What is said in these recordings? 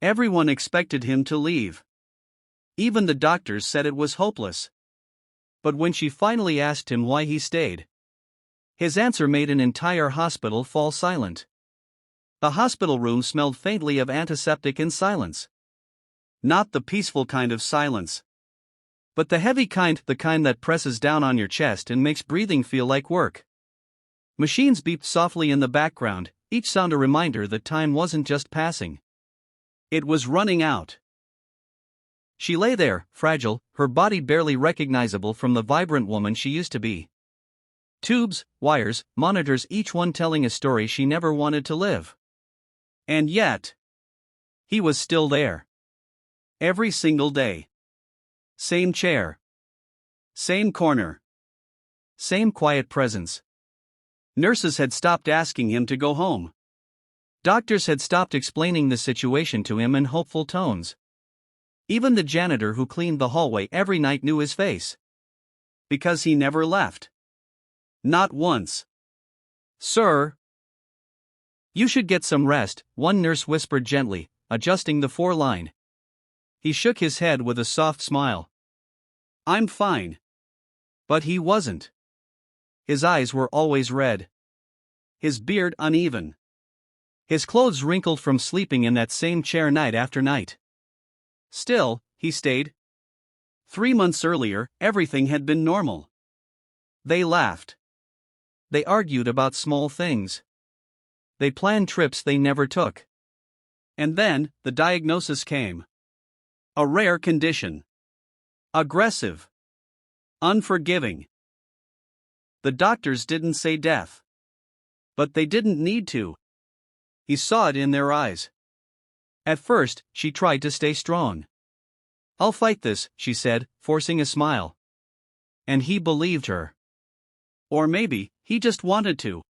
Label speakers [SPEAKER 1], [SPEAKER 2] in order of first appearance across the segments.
[SPEAKER 1] Everyone expected him to leave. Even the doctors said it was hopeless. But when she finally asked him why he stayed, his answer made an entire hospital fall silent. The hospital room smelled faintly of antiseptic and silence. Not the peaceful kind of silence, but the heavy kind, the kind that presses down on your chest and makes breathing feel like work. Machines beeped softly in the background, each sound a reminder that time wasn't just passing. It was running out. She lay there, fragile, her body barely recognizable from the vibrant woman she used to be. Tubes, wires, monitors, each one telling a story she never wanted to live. And yet, he was still there. Every single day. Same chair. Same corner. Same quiet presence. Nurses had stopped asking him to go home. Doctors had stopped explaining the situation to him in hopeful tones. Even the janitor who cleaned the hallway every night knew his face. Because he never left. Not once. "Sir, you should get some rest," one nurse whispered gently, adjusting the four-line. He shook his head with a soft smile. "I'm fine." But he wasn't. His eyes were always red. His beard uneven. His clothes wrinkled from sleeping in that same chair night after night. Still, he stayed. 3 months earlier, everything had been normal. They laughed. They argued about small things. They planned trips they never took. And then, the diagnosis came. A rare condition. Aggressive. Unforgiving. The doctors didn't say death. But they didn't need to. He saw it in their eyes. At first, she tried to stay strong. "I'll fight this," she said, forcing a smile. And he believed her. Or maybe, he just wanted to.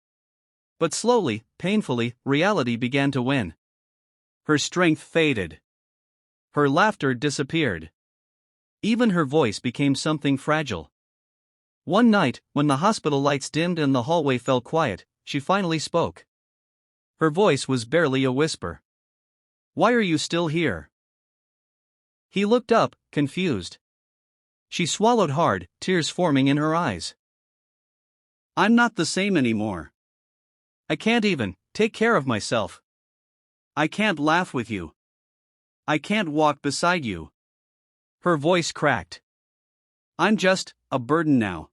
[SPEAKER 1] But slowly, painfully, reality began to win. Her strength faded. Her laughter disappeared. Even her voice became something fragile. One night, when the hospital lights dimmed and the hallway fell quiet, she finally spoke. Her voice was barely a whisper. "Why are you still here?" He looked up, confused. She swallowed hard, tears forming in her eyes. "I'm not the same anymore. I can't even take care of myself. I can't laugh with you. I can't walk beside you." Her voice cracked. "I'm just a burden now."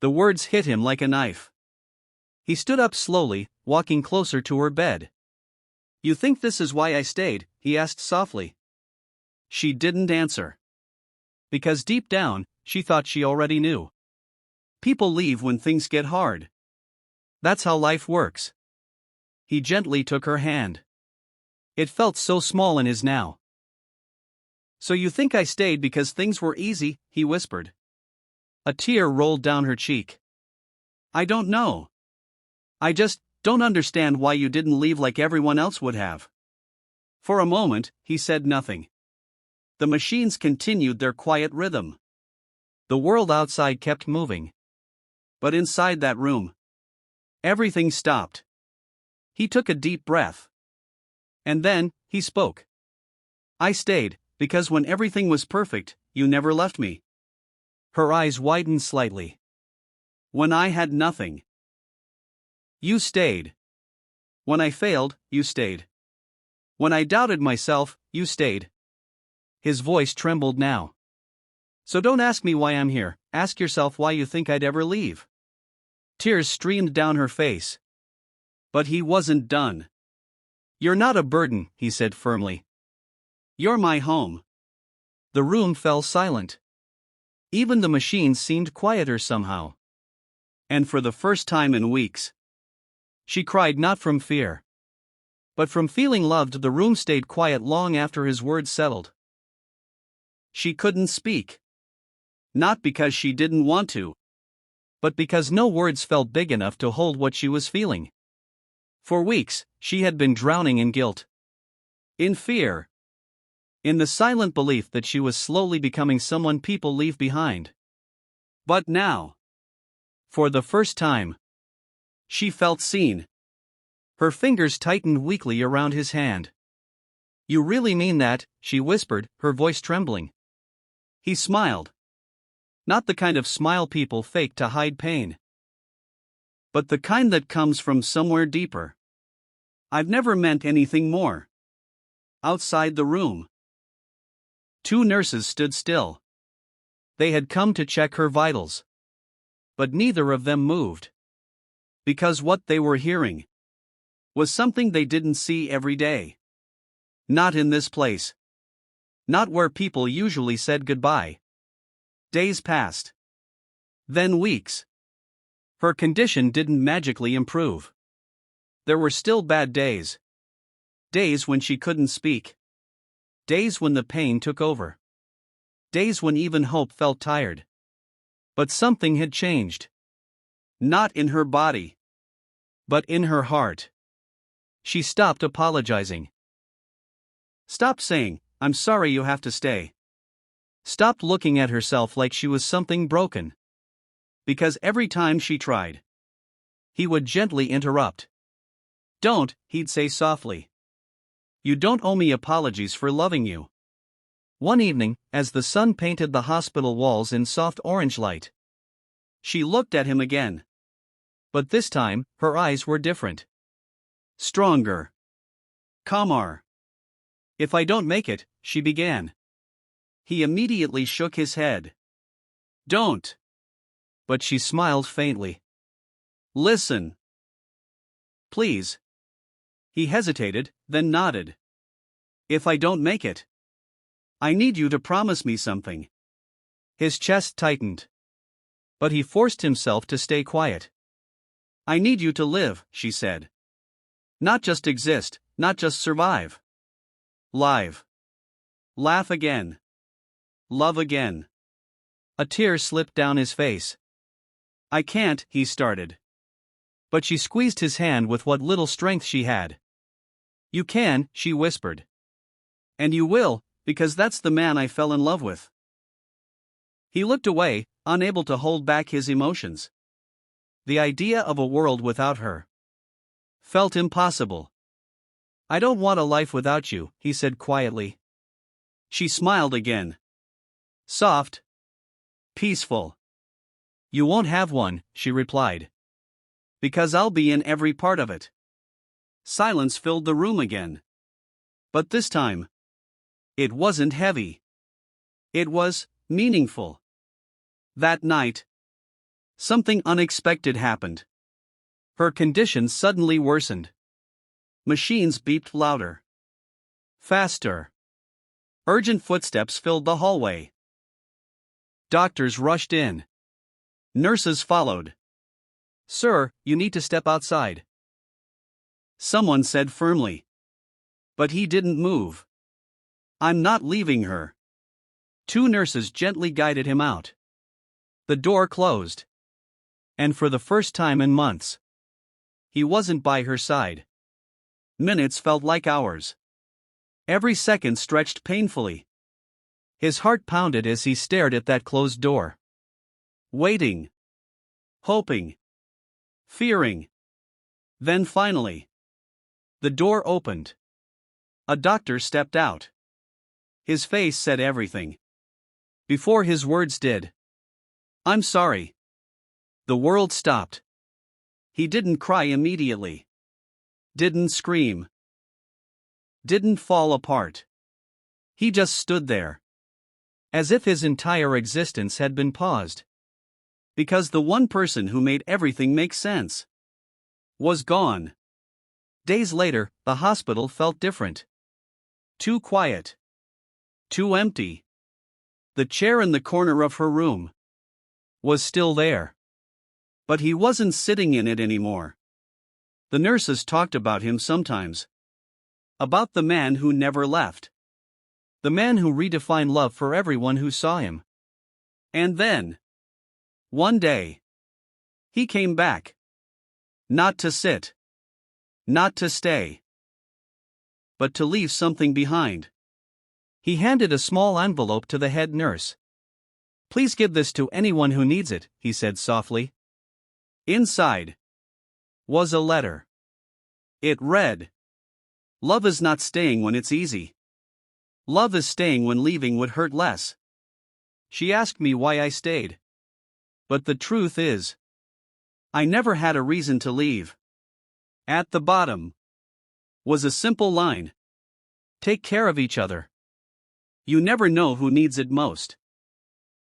[SPEAKER 1] The words hit him like a knife. He stood up slowly, walking closer to her bed. "You think this is why I stayed?" he asked softly. She didn't answer. Because deep down, she thought she already knew. People leave when things get hard. That's how life works. He gently took her hand. It felt so small in his now. "So you think I stayed because things were easy?" he whispered. A tear rolled down her cheek. "I don't know. I just don't understand why you didn't leave like everyone else would have." For a moment, he said nothing. The machines continued their quiet rhythm. The world outside kept moving. But inside that room, everything stopped. He took a deep breath. And then, he spoke. "I stayed, because when everything was perfect, you never left me." Her eyes widened slightly. "When I had nothing, you stayed. When I failed, you stayed. When I doubted myself, you stayed." His voice trembled now. "So don't ask me why I'm here, ask yourself why you think I'd ever leave." Tears streamed down her face. But he wasn't done. "You're not a burden," he said firmly. "You're my home." The room fell silent. Even the machines seemed quieter somehow. And for the first time in weeks, she cried not from fear, but from feeling loved. The room stayed quiet long after his words settled. She couldn't speak. Not because she didn't want to, but because no words felt big enough to hold what she was feeling. For weeks, she had been drowning in guilt. In fear. In the silent belief that she was slowly becoming someone people leave behind. But now, for the first time, she felt seen. Her fingers tightened weakly around his hand. You really mean that? She whispered, her voice trembling. He smiled. Not the kind of smile people fake to hide pain, but the kind that comes from somewhere deeper. I've never meant anything more. Outside the room, 2 nurses stood still. They had come to check her vitals. But neither of them moved. Because what they were hearing was something they didn't see every day. Not in this place. Not where people usually said goodbye. Days passed. Then weeks. Her condition didn't magically improve. There were still bad days. Days when she couldn't speak. Days when the pain took over. Days when even hope felt tired. But something had changed. Not in her body, but in her heart. She stopped apologizing. Stopped saying, "I'm sorry you have to stay." Stopped looking at herself like she was something broken. Because every time she tried, he would gently interrupt. "Don't," he'd say softly. "You don't owe me apologies for loving you." One evening, as the sun painted the hospital walls in soft orange light, she looked at him again. But this time, her eyes were different. Stronger. Calmer. "If I don't make it," she began. He immediately shook his head. "Don't." But she smiled faintly. "Listen. Please." He hesitated, then nodded. "If I don't make it, I need you to promise me something." His chest tightened. But he forced himself to stay quiet. "I need you to live," she said. "Not just exist, not just survive. Live. Laugh again. Love again." A tear slipped down his face. "I can't," he started. But she squeezed his hand with what little strength she had. "You can," she whispered. "And you will, because that's the man I fell in love with." He looked away, unable to hold back his emotions. The idea of a world without her felt impossible. "I don't want a life without you," he said quietly. She smiled again. Soft. Peaceful. "You won't have one," she replied. "Because I'll be in every part of it." Silence filled the room again. But this time, it wasn't heavy. It was meaningful. That night, something unexpected happened. Her condition suddenly worsened. Machines beeped louder. Faster. Urgent footsteps filled the hallway. Doctors rushed in. Nurses followed. "Sir, you need to step outside," someone said firmly. But he didn't move. "I'm not leaving her." 2 nurses gently guided him out. The door closed. And for the first time in months, he wasn't by her side. Minutes felt like hours. Every second stretched painfully. His heart pounded as he stared at that closed door. Waiting. Hoping. Fearing. Then finally, the door opened. A doctor stepped out. His face said everything. Before his words did. "I'm sorry." The world stopped. He didn't cry immediately. Didn't scream. Didn't fall apart. He just stood there. As if his entire existence had been paused. Because the one person who made everything make sense was gone. Days later, the hospital felt different. Too quiet. Too empty. The chair in the corner of her room was still there. But he wasn't sitting in it anymore. The nurses talked about him sometimes. About the man who never left. The man who redefined love for everyone who saw him. And then, one day, he came back. Not to sit. Not to stay. But to leave something behind. He handed a small envelope to the head nurse. "Please give this to anyone who needs it," he said softly. Inside was a letter. It read, "Love is not staying when it's easy. Love is staying when leaving would hurt less. She asked me why I stayed. But the truth is, I never had a reason to leave. At the bottom was a simple line: take care of each other. You never know who needs it most.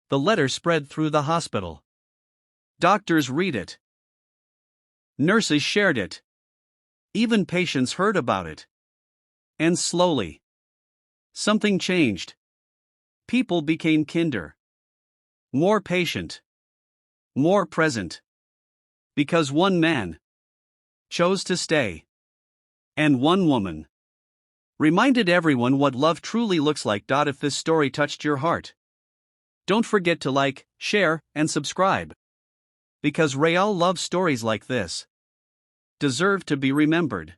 [SPEAKER 1] The letter spread through the hospital. Doctors read it. Nurses shared it. Even patients heard about it. And slowly, something changed. People became kinder. More patient. More present. Because one man chose to stay. And one woman reminded everyone what love truly looks like. If this story touched your heart, don't forget to like, share, and subscribe. Because real love stories like this deserve to be remembered.